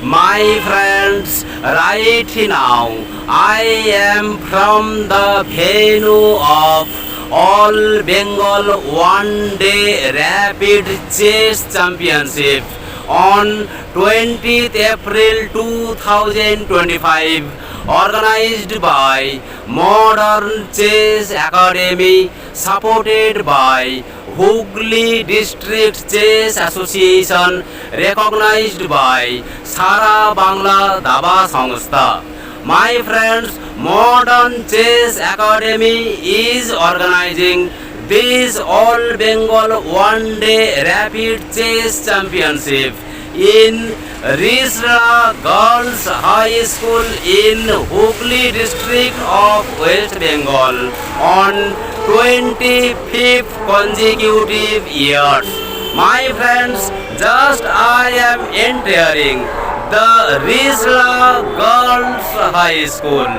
My friends, right now I am from the venue of All Bengal One Day Rapid Chess Championship on 20th April 2025, organized by Modern Chess Academy, supported by Hooghly District Chess Association, recognized by Sara Bangla Daba Sangstha. My friends, Modern Chess Academy is organizing this All Bengal One Day Rapid Chess Championship in Risra Girls High School in Hooghly district of West Bengal on 25th consecutive years. My friends, just I am entering the Risla Girls High School,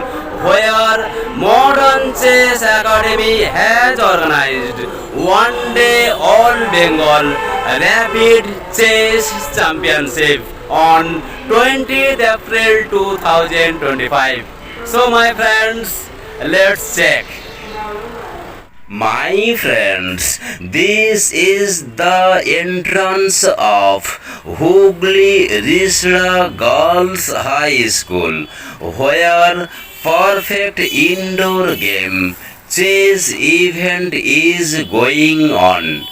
where Modern Chess Academy has organized one day All Bengal Rapid Chess Championship on 20th April 2025. So my friends, let's check. My friends, this is the entrance of Hooghly Risla Girls High School, where perfect indoor game chess event is going on.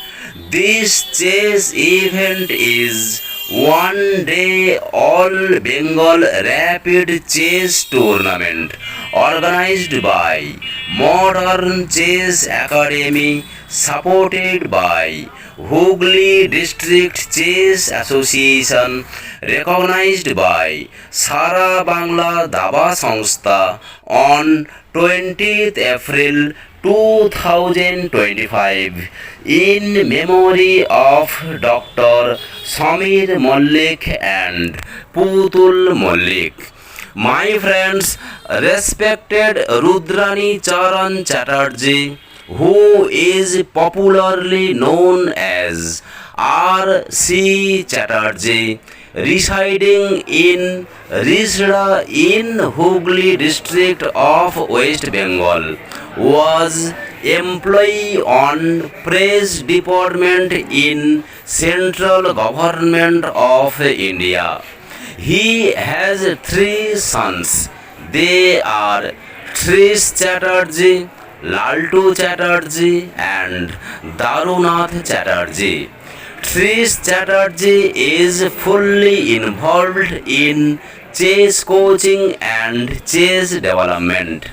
This chess event is one day All Bengal Rapid Chess Tournament organized by Modern Chess Academy, supported by Hooghly District Chess Association, recognized by Sara Bangla Daba Sangstha on 20th April 2025 in memory of Dr. Samir Mallik and Putul Mallik. My friends, respected Rudrani Charan Chatterjee, who is popularly known as R.C. Chatterjee, residing in Risda in Hooghly district of West Bengal, was employee on press department in central government of India. He has three sons. They are Trish Chatterjee, Laltu Chatterjee and Darunath Chatterjee. Trish Chatterjee is fully involved in chess coaching and chess development.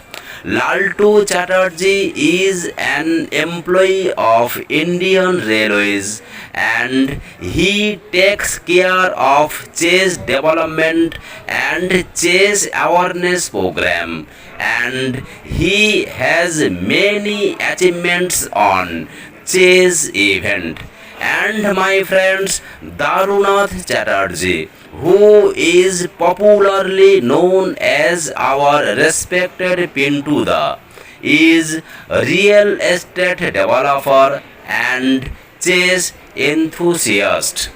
Laltu Chatterjee is an employee of Indian Railways and he takes care of chess development and chess awareness program, and he has many achievements on chess event. And my friends, Darunath Chatterjee, who is popularly known as our respected Pintuda, is a real estate developer and chess enthusiast.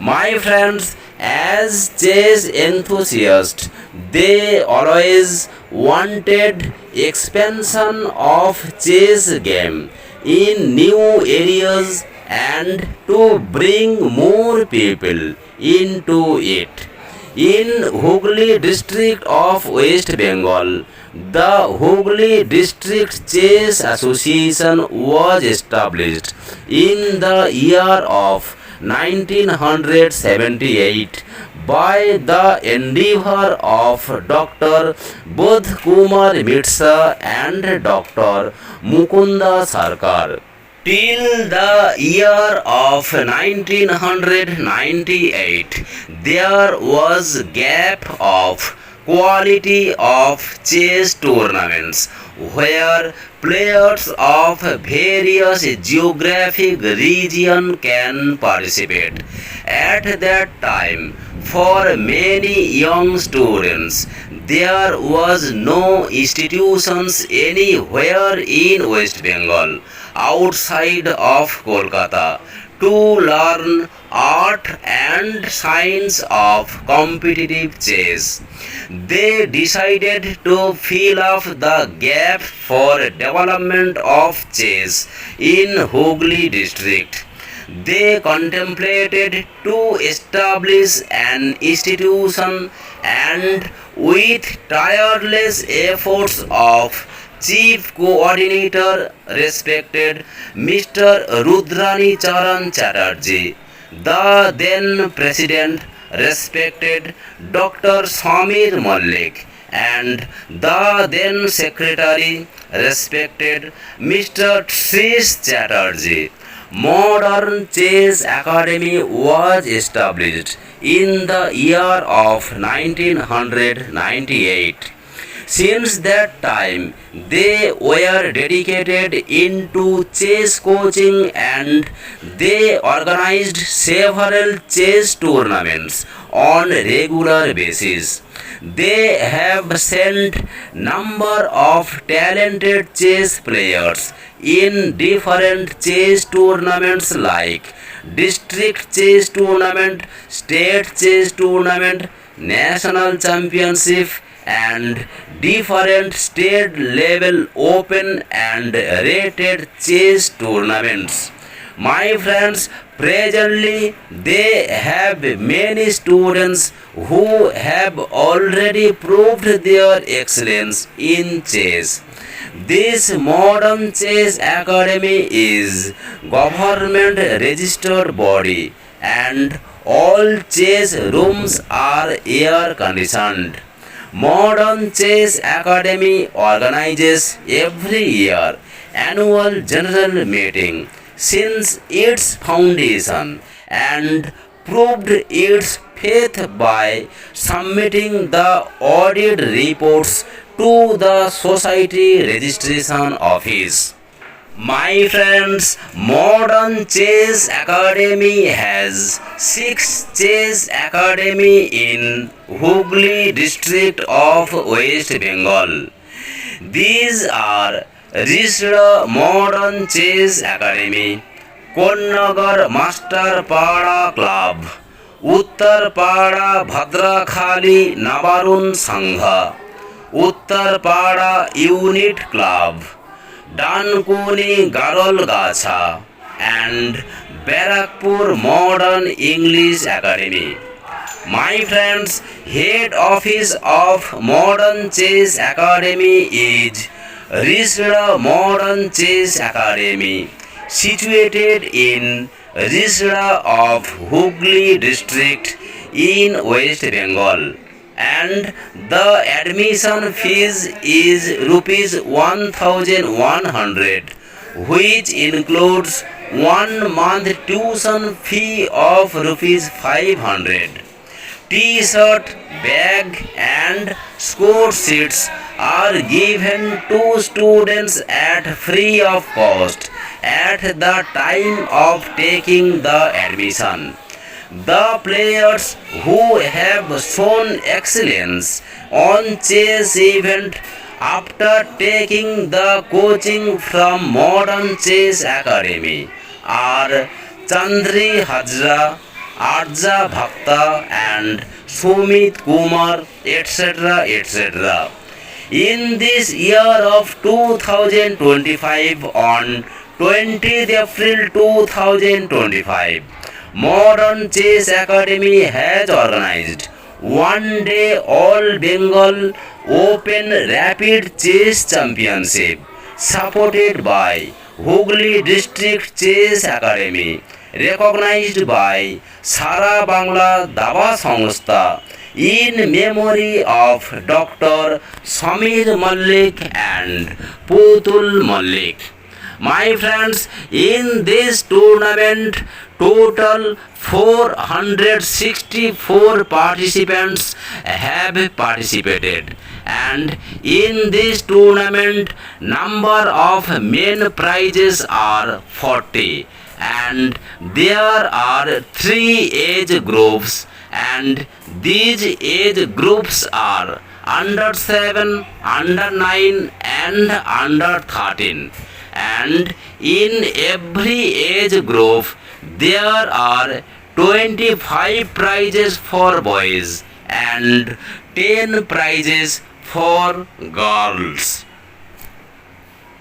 My friends, as chess enthusiasts, they always wanted expansion of chess game in new areas and to bring more people into it. In Hooghly district of West Bengal, the Hooghly District Chess Association was established in the year of 1978 by the endeavor of Dr. Bodh Kumar Mitsa and Dr. Mukunda Sarkar. Till the year of 1998, there was gap of quality of chess tournaments where players of various geographic region can participate. At that time, for many young students, there was no institutions anywhere in West Bengal outside of Kolkata to learn art and science of competitive chess. They decided to fill up the gap for development of chess in Hooghly district. They contemplated to establish an institution, and with tireless efforts of Chief Coordinator respected Mr. Rudrani Charan Chatterjee, the then President respected Dr. Samir Malik, and the then Secretary respected Mr. Trish Chatterjee. Modern Chess Academy was established in the year of 1998. Since that time, they were dedicated into chess coaching, and they organized several chess tournaments on regular basis. They have sent number of talented chess players in different chess tournaments like district chess tournament, state chess tournament, national championship, and different state level open and rated chess tournaments. My friends, presently they have many students who have already proved their excellence in chess. This modern chess academy is government registered body, and all chess rooms are air conditioned. Modern Chess Academy organizes every year annual general meeting since its foundation, and proved its faith by submitting the audit reports to the Society Registration Office. My friends, Modern Chess Academy has 6 chess academy in Hooghly district of West Bengal. These are Risda Modern Chess Academy, Konnagar Master Pada Club, Uttar Pada Bhadrakhali Nabarun Sangha, Uttar Pada Unit Club, Dankuni Garol Gacha, and Barakpur Modern English Academy. My friends, head office of Modern Chess Academy is Risda Modern Chess Academy, situated in Risda of Hooghly district in West Bengal, and the admission fees is rupees 1100, which includes 1 month tuition fee of rupees 500. T-shirt, bag and score sheets are given to students at free of cost at the time of taking the admission. The players who have shown excellence on chess event after taking the coaching from Modern Chess Academy are Chandri Hazra, Arja Bhakta and Sumit Kumar, etc. etc. In this year of 2025, on 20th April 2025, Modern Chess Academy has organized one day All Bengal Open Rapid Chess Championship, supported by Hooghly District Chess Academy, recognized by Sara Bangla Daba Sangstha, in memory of Dr. Samir Malik and Putul Malik. My friends, in this tournament, total 464 participants have participated, and in this tournament, number of main prizes are 40, and there are 3 age groups, and these age groups are under 7, under 9 and under 13, and in every age group there are 25 prizes for boys and 10 prizes for girls.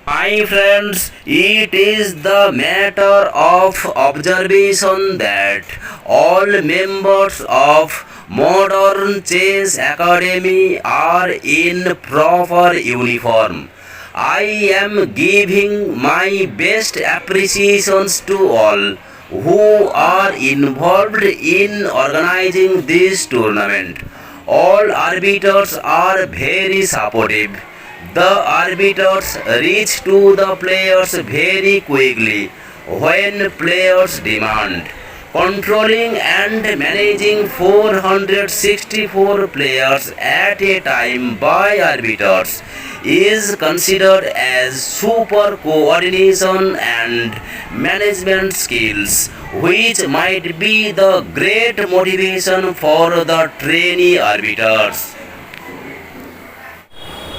My friends, it is the matter of observation that all members of Modern Chess Academy are in proper uniform. I am giving my best appreciations to all who are involved in organizing this tournament. All arbiters are very supportive. The arbiters reach to the players very quickly when players demand. Controlling and managing 464 players at a time by arbiters is considered as super coordination and management skills, which might be the great motivation for the trainee arbiters.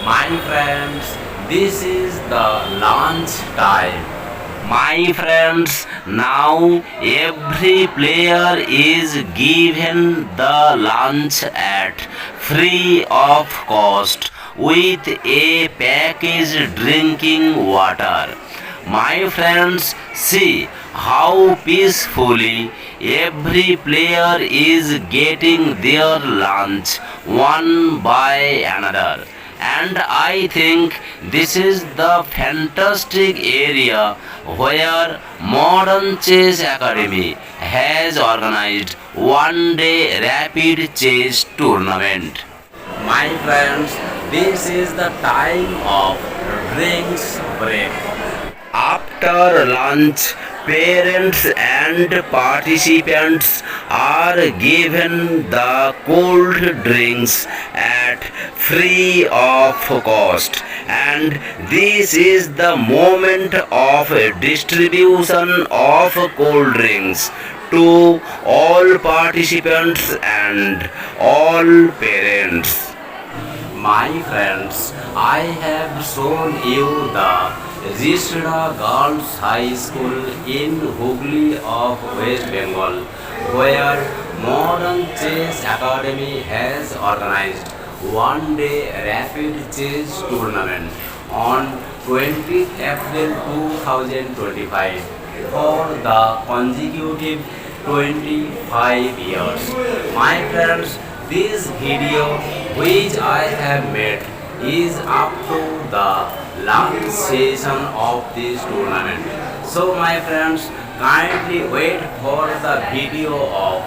My friends, this is the lunch time. My friends, now every player is given the lunch at free of cost with a packaged drinking water. My friends, see how peacefully every player is getting their lunch one by another. And I think this is the fantastic area where Modern Chess Academy has organized one day rapid chess tournament. My friends, this is the time of drinks break. After lunch, parents and participants are given the cold drinks at free of cost, and this is the moment of distribution of cold drinks to all participants and all parents. My friends, I have shown you the Rishda Girls High School in Hooghly of West Bengal, where Modern Chess Academy has organized one day rapid chess tournament on 20th April 2025 for the consecutive 25 years. My friends, this video which I have made is up to the last session of this tournament. So my friends, kindly wait for the video of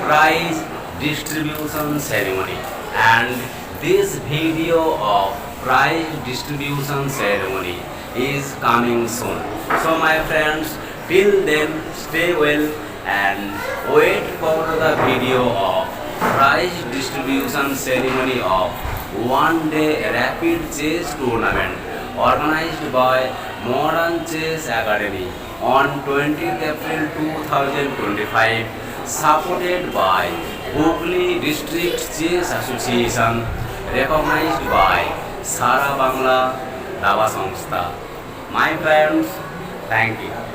prize distribution ceremony, and this video of prize distribution ceremony is coming soon. So my friends, till then stay well and wait for the video of prize distribution ceremony of one day rapid chess tournament organized by Modern Chess Academy on 20th April 2025, supported by Hooghly District Chess Association, recognized by Sara Bangla Daba Samstha. My friends, thank you.